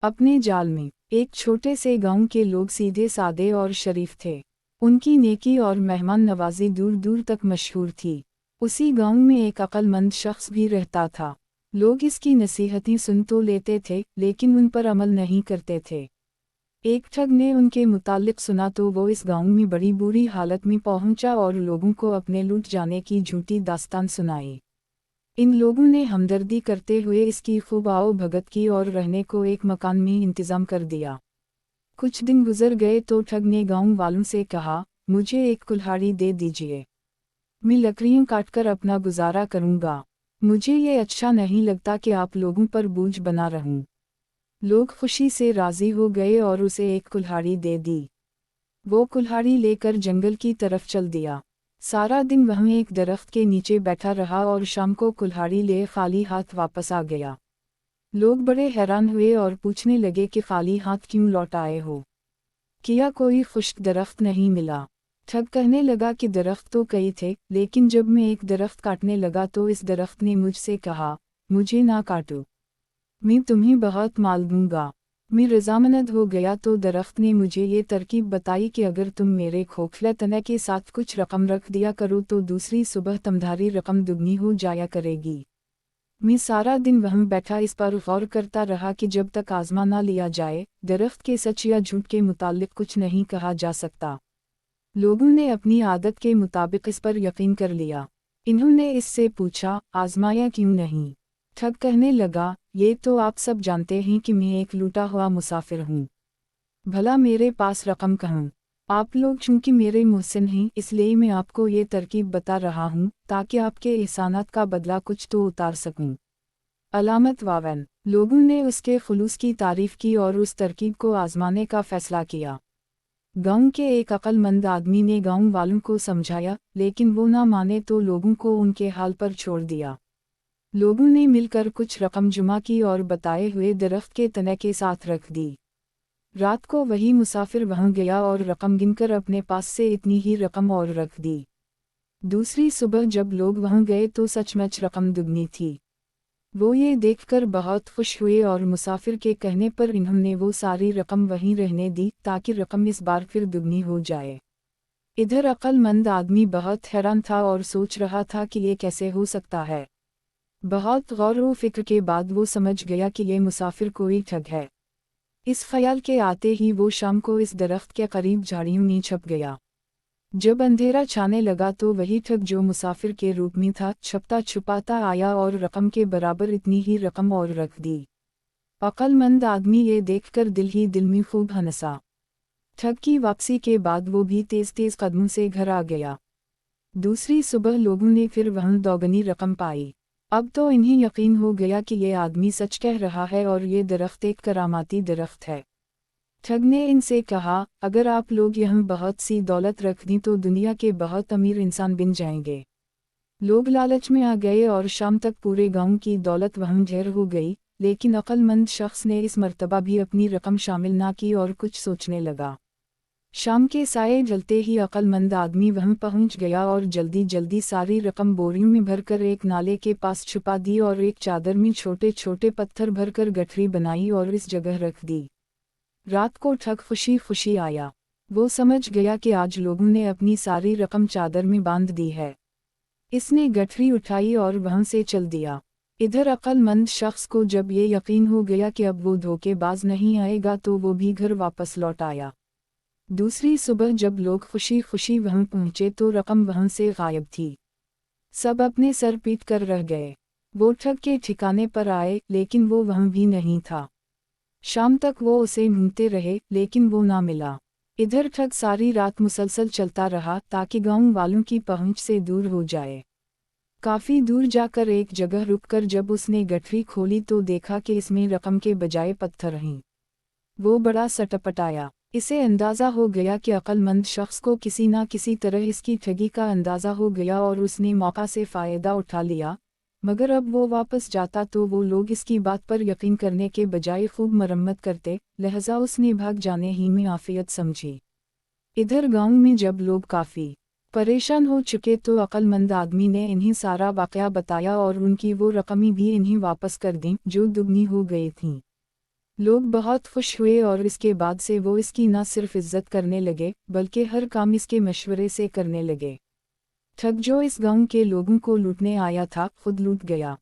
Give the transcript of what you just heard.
अपने जाल में एक छोटे से गांव के लोग सीधे सादे और शरीफ थे। उनकी नेकी और मेहमान नवाजी दूर दूर तक मशहूर थी। उसी गांव में एक अक्लमंद शख्स भी रहता था। लोग इसकी नसीहतें सुन तो लेते थे, लेकिन उन पर अमल नहीं करते थे। एक ठग ने उनके मुतालिक सुना तो वो इस गांव में बड़ी बुरी हालत में पहुंचा और लोगों को अपने लूट जाने की झूठी दास्तान सुनाई। इन लोगों ने हमदर्दी करते हुए इसकी खूब आओ भगत की और रहने को एक मकान में इंतज़ाम कर दिया। कुछ दिन गुजर गए तो ठग ने गांव वालों से कहा, मुझे एक कुल्हाड़ी दे दीजिए, मैं लकड़ियाँ काटकर अपना गुजारा करूँगा। मुझे ये अच्छा नहीं लगता कि आप लोगों पर बोझ बना रहूं। लोग खुशी से राज़ी हो गए और उसे एक कुल्हाड़ी दे दी। वो कुल्हाड़ी लेकर जंगल की तरफ चल दिया। सारा दिन वह एक दरख्त के नीचे बैठा रहा और शाम को कुल्हाड़ी ले खाली हाथ वापस आ गया। लोग बड़े हैरान हुए और पूछने लगे कि खाली हाथ क्यों लौट आए हो? क्या कोई खुश्क दरख्त नहीं मिला? ठग कहने लगा कि दरख्त तो कई थे, लेकिन जब मैं एक दरख्त काटने लगा तो इस दरख्त ने मुझसे कहा, मुझे ना काटो, मैं तुम्हें बहुत माल दूंगा। मैं रजामंद हो गया तो दरख्त ने मुझे ये तरकीब बताई कि अगर तुम मेरे खोखले तने के साथ कुछ रकम रख दिया करो तो दूसरी सुबह तुम्हारी रकम दुगनी हो जाया करेगी। मैं सारा दिन वहीं बैठा इस पर गौर करता रहा कि जब तक आजमा ना लिया जाए, दरख्त के सच या झूठ के मुतालिक कुछ नहीं कहा जा सकता। लोगों ने अपनी आदत के मुताबिक इस पर यकीन कर लिया। इन्होंने इससे पूछा, आजमाया क्यों नहीं? ठग कहने लगा, ये तो आप सब जानते हैं कि मैं एक लूटा हुआ मुसाफिर हूँ। भला मेरे पास रकम कहाँ? आप लोग चूंकि मेरे मुहसिन हैं, इसलिए मैं आपको ये तरकीब बता रहा हूँ ताकि आपके एहसानात का बदला कुछ तो उतार सकूँ। अलामत वावन। लोगों ने उसके खुलूस की तारीफ की और उस तरकीब को आजमाने का फैसला किया। गांव के एक अक्लमंद आदमी ने गांव वालों को समझाया, लेकिन वो ना माने तो लोगों को उनके हाल पर छोड़ दिया। लोगों ने मिलकर कुछ रकम जमा की और बताए हुए दरख्त के तने के साथ रख दी। रात को वही मुसाफिर वहां गया और रकम गिनकर अपने पास से इतनी ही रकम और रख दी। दूसरी सुबह जब लोग वहां गए तो सचमुच रकम दुगनी थी। वो ये देखकर बहुत खुश हुए और मुसाफिर के कहने पर इन्होंने वो सारी रकम वहीं रहने दी ताकि रकम इस बार फिर दुगनी हो जाए। इधर अक्लमंद आदमी बहुत हैरान था और सोच रहा था कि ये कैसे हो सकता है। बहुत गौर व फिक्र के बाद वो समझ गया कि ये मुसाफिर कोई ठग है। इस ख्याल के आते ही वो शाम को इस दरख्त के करीब झाड़ियों में छुप गया। जब अंधेरा छाने लगा तो वही ठग जो मुसाफिर के रूप में था छुपता छुपाता आया और रकम के बराबर इतनी ही रकम और रख दी। अक्लमंद आदमी ये देखकर दिल ही दिल में खूब हंसा। ठग की वापसी के बाद वो भी तेज तेज कदमों से घर आ गया। दूसरी सुबह लोगों ने फिर वहीं दोगुनी रकम पाई। अब तो इन्हें यकीन हो गया कि ये आदमी सच कह रहा है और ये दरख्त एक करामाती दरख्त है। ठग ने इनसे कहा, अगर आप लोग यहाँ बहुत सी दौलत रख दी तो दुनिया के बहुत अमीर इंसान बन जाएंगे। लोग लालच में आ गए और शाम तक पूरे गांव की दौलत वहीं ढेर हो गई, लेकिन अक्लमंद शख्स ने इस मर्तबा भी अपनी रकम शामिल ना की और कुछ सोचने लगा। शाम के साये जलते ही अक्लमंद आदमी वहीं पहुंच गया और जल्दी जल्दी सारी रकम बोरियों में भरकर एक नाले के पास छुपा दी और एक चादर में छोटे छोटे पत्थर भरकर गठरी बनाई और इस जगह रख दी। रात को ठग खुशी खुशी आया। वो समझ गया कि आज लोगों ने अपनी सारी रकम चादर में बांध दी है। इसने गठरी उठाई और वहां से चल दिया। इधर अक्लमंद शख्स को जब ये यकीन हो गया कि अब वो धोखेबाज नहीं आएगा तो वो भी घर वापस लौट आया। दूसरी सुबह जब लोग खुशी खुशी वहां पहुंचे तो रकम वहां से गायब थी। सब अपने सर पीट कर रह गए। वो ठग के ठिकाने पर आए, लेकिन वो वहां भी नहीं था। शाम तक वो उसे ढूंढते रहे, लेकिन वो ना मिला। इधर ठग सारी रात मुसलसल चलता रहा ताकि गांव वालों की पहुंच से दूर हो जाए। काफी दूर जाकर एक जगह रुककर जब उसने गठरी खोली तो देखा कि इसमें रकम के बजाय पत्थर हैं। वो बड़ा सटपटाया। इसे अंदाज़ा हो गया कि अक्लमंद शख्स को किसी ना किसी तरह इसकी ठगी का अंदाज़ा हो गया और उसने मौका से फ़ायदा उठा लिया। मगर अब वो वापस जाता तो वो लोग इसकी बात पर यकीन करने के बजाय खूब मरम्मत करते, लिहाजा उसने भाग जाने ही में आफियत समझी। इधर गांव में जब लोग काफ़ी परेशान हो चुके तो अक्लमंद आदमी ने इन्हें सारा वाक़या बताया और उनकी वो रकमें भी इन्हें वापस कर दी जो दुगनी हो गई थीं। لوگ بہت خوش ہوئے اور اس کے بعد سے وہ اس کی نہ صرف عزت کرنے لگے بلکہ ہر کام اس کے مشورے سے کرنے لگے۔ ٹھگ جو اس گاؤں کے لوگوں کو لوٹنے آیا تھا خود لوٹ گیا۔